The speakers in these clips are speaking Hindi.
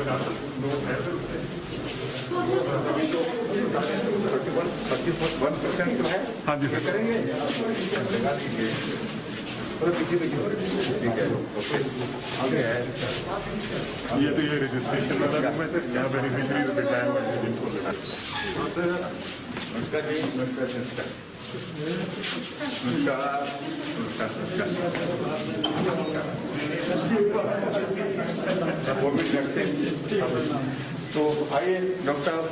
31% तो है। हाँ जी सर करेंगे लगा लीजिए पीछे ठीक है ओके आगे है ये तो ये रजिस्ट्रेशन वाला में सर यहाँ बेनिफिशियरी तो बिठाया हुआ है जिनको नमस्कार जी नमस्कार कोविड वैक्सीन तो आइए डॉक्टर साहब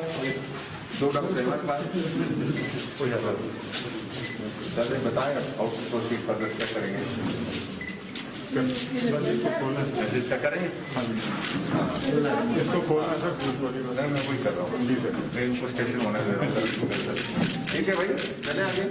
दो डॉक्टर हमारे पास कोई सर बताएं आउटसोर्सिंग पर क्या करेंगे रजिस्टर करेंगे इसको खोलना सर मैं वही कर रहा हूँ जी सर ट्रेन को स्टेशन होने दे रहा हूँ सर ठीक है भाई चले आगे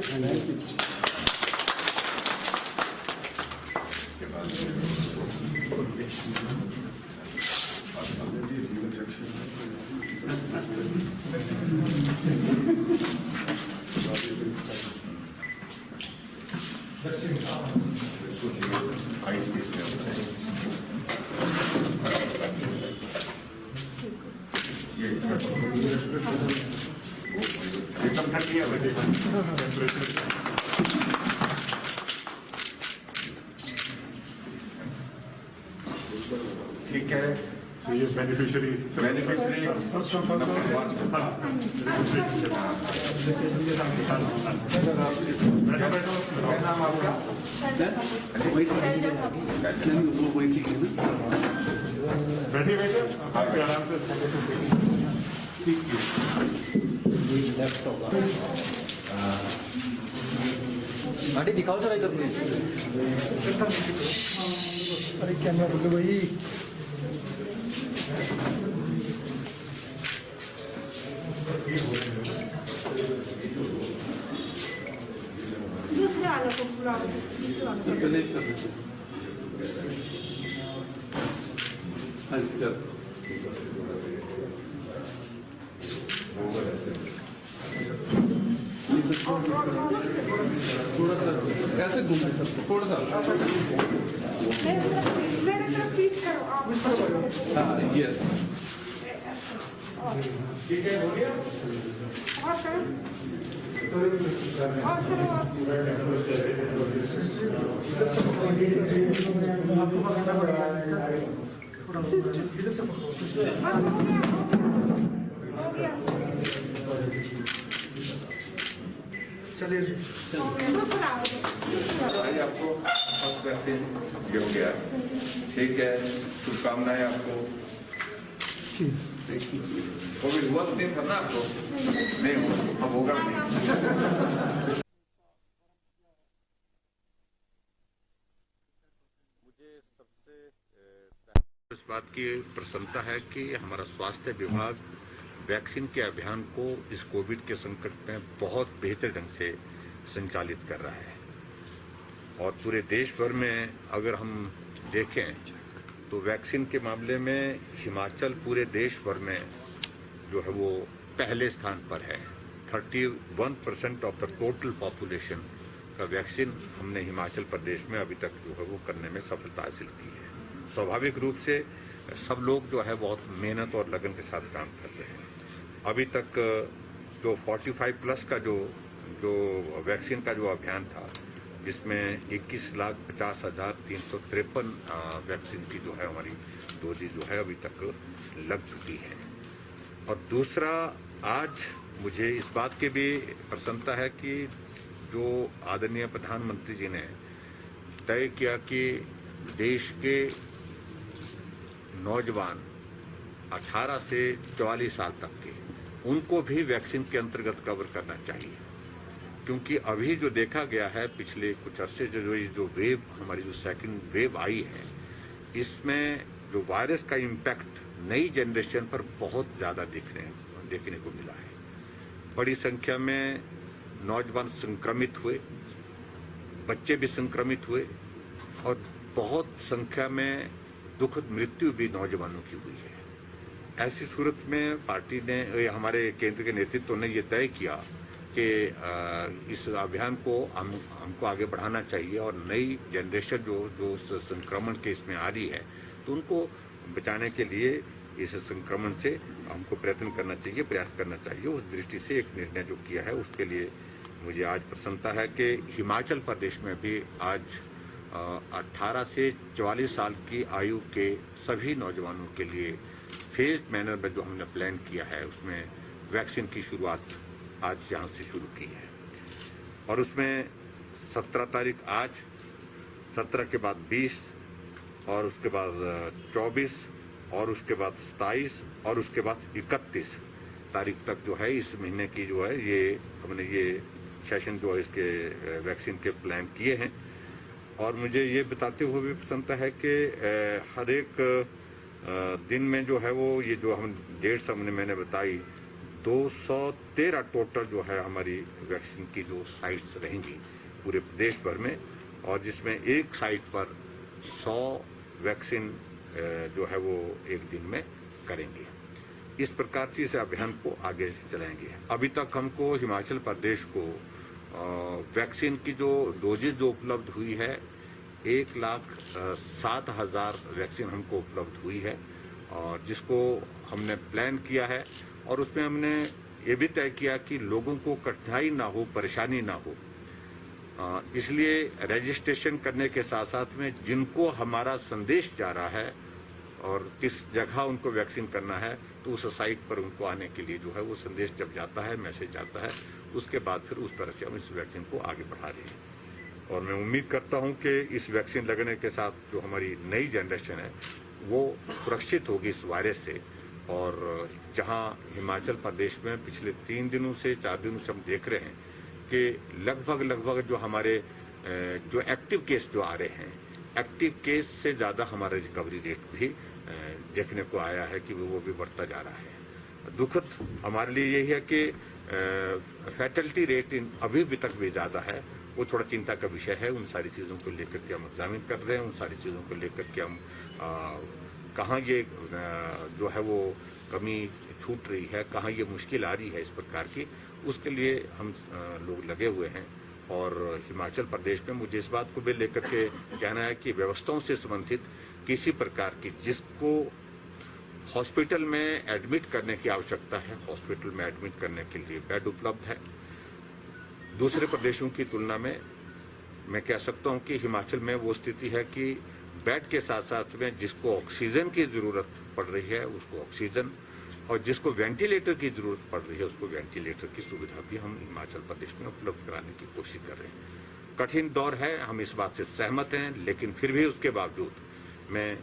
एकदम ठंड किया ठीक है ये बेनिफिशियरी क्या नाम आपका बैठे बैठे आपके आराम से ठीक है आंटी दिखाओ जरा इधर प्लीज। अरे कैमरा पकड़ो भाई। दूसरे वाले को बुला थोड़ा सा ऐसे घूमे सर थोड़ा सा मेरे तरफ पीट करो आप हाँ यस ठीक है हो गया और करो और करो आपको पकड़ना पड़ेगा सिस्टर हो गया चलिए दूसरा भाई आपको फर्स्ट वैक्सीन ये हो गया ठीक है शुभकामनाएं आपको कोविड हुआ तो नहीं था ना आपको नहीं हुआ अब होगा नहीं मुझे सबसे इस बात की प्रसन्नता है कि हमारा स्वास्थ्य विभाग वैक्सीन के अभियान को इस कोविड के संकट में बहुत बेहतर ढंग से संचालित कर रहा है और पूरे देश भर में अगर हम देखें तो वैक्सीन के मामले में हिमाचल पूरे देश भर में जो है वो पहले स्थान पर है 31% ऑफ द टोटल पॉपुलेशन का वैक्सीन हमने हिमाचल प्रदेश में अभी तक जो है वो करने में सफलता हासिल की है। स्वाभाविक रूप से सब लोग जो है बहुत मेहनत और लगन के साथ काम कर रहे हैं। अभी तक जो 45 प्लस का जो वैक्सीन का जो अभियान था जिसमें 21,50,353 वैक्सीन की जो है हमारी डोजेज जो है अभी तक लग चुकी है। और दूसरा आज मुझे इस बात की भी प्रसन्नता है कि जो आदरणीय प्रधानमंत्री जी ने तय किया कि देश के नौजवान 18 से 44 साल तक के उनको भी वैक्सीन के अंतर्गत कवर करना चाहिए क्योंकि अभी जो देखा गया है पिछले कुछ अरसे से जो वेव हमारी जो सेकंड वेव आई है इसमें जो वायरस का इम्पैक्ट नई जनरेशन पर बहुत ज्यादा देखने को मिला है। बड़ी संख्या में नौजवान संक्रमित हुए, बच्चे भी संक्रमित हुए और बहुत संख्या में दुखद मृत्यु भी नौजवानों की हुई है। ऐसी सूरत में पार्टी ने हमारे केंद्र के नेतृत्व ने ये तय किया कि इस अभियान को हमको आगे बढ़ाना चाहिए और नई जनरेशन जो संक्रमण के इसमें आ रही है तो उनको बचाने के लिए इस संक्रमण से हमको प्रयत्न करना चाहिए, प्रयास करना चाहिए। उस दृष्टि से एक निर्णय जो किया है उसके लिए मुझे आज प्रसन्नता है कि हिमाचल प्रदेश में भी आज 18 से 44 साल की आयु के सभी नौजवानों के लिए फेज्ड मैनर में जो हमने प्लान किया है उसमें वैक्सीन की शुरुआत आज यहाँ से शुरू की है और उसमें 17 तारीख आज, 17 के बाद 20 और उसके बाद 24 और उसके बाद 27 और उसके बाद 31 तारीख तक जो है इस महीने की जो है ये हमने ये सेशन जो है इसके वैक्सीन के प्लान किए हैं। और मुझे ये बताते हुए भी प्रसन्नता है कि हर एक दिन में जो है वो ये जो हम डेट्स मैंने बताई 213 टोटल जो है हमारी वैक्सीन की जो साइट्स रहेंगी पूरे देश भर में और जिसमें एक साइट पर 100 वैक्सीन जो है वो एक दिन में करेंगे। इस प्रकार से इस अभियान को आगे चलाएंगे। अभी तक हमको हिमाचल प्रदेश को वैक्सीन की जो डोजेज जो उपलब्ध हुई है 1,07,000 वैक्सीन हमको उपलब्ध हुई है और जिसको हमने प्लान किया है और उसमें हमने ये भी तय किया कि लोगों को कठिनाई ना हो, परेशानी ना हो, इसलिए रजिस्ट्रेशन करने के साथ साथ में जिनको हमारा संदेश जा रहा है और किस जगह उनको वैक्सीन करना है तो उस साइट पर उनको आने के लिए जो है वो संदेश जब जाता है, मैसेज आता है, उसके बाद फिर उस तरह से हम इस वैक्सीन को आगे बढ़ा रहे हैं। और मैं उम्मीद करता हूं कि इस वैक्सीन लगने के साथ जो हमारी नई जनरेशन है वो सुरक्षित होगी इस वायरस से। और जहां हिमाचल प्रदेश में पिछले 3 दिनों से 4 दिनों से हम देख रहे हैं कि लगभग जो हमारे जो एक्टिव केस जो आ रहे हैं, एक्टिव केस से ज़्यादा हमारा रिकवरी रेट भी देखने को आया है कि वो भी बढ़ता जा रहा है। दुखद हमारे लिए यही है कि फैटलिटी रेट अभी तक भी ज़्यादा है, वो थोड़ा चिंता का विषय है। उन सारी चीज़ों को लेकर के हम एग्जामिन कर रहे हैं, उन सारी चीज़ों को लेकर के हम कहाँ ये जो है वो कमी छूट रही है, कहाँ ये मुश्किल आ रही है इस प्रकार की, उसके लिए हम लोग लगे हुए हैं। और हिमाचल प्रदेश में मुझे इस बात को भी लेकर के कहना है कि व्यवस्थाओं से संबंधित किसी प्रकार की जिसको हॉस्पिटल में एडमिट करने की आवश्यकता है, हॉस्पिटल में एडमिट करने के लिए बेड उपलब्ध है। दूसरे प्रदेशों की तुलना में मैं कह सकता हूं कि हिमाचल में वो स्थिति है कि बेड के साथ साथ में जिसको ऑक्सीजन की जरूरत पड़ रही है उसको ऑक्सीजन और जिसको वेंटिलेटर की जरूरत पड़ रही है उसको वेंटिलेटर की सुविधा भी हम हिमाचल प्रदेश में उपलब्ध कराने की कोशिश कर रहे हैं। कठिन दौर है, हम इस बात से सहमत हैं, लेकिन फिर भी उसके बावजूद मैं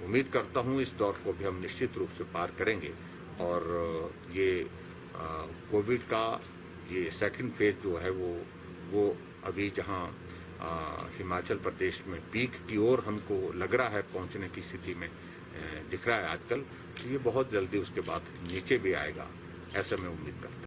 उम्मीद करता हूं इस दौर को भी हम निश्चित रूप से पार करेंगे। और ये कोविड का ये सेकंड फेज जो है वो अभी जहां हिमाचल प्रदेश में पीक की ओर हमको लग रहा है पहुंचने की स्थिति में दिख रहा है आजकल, ये बहुत जल्दी उसके बाद नीचे भी आएगा, ऐसा मैं उम्मीद करता हूं।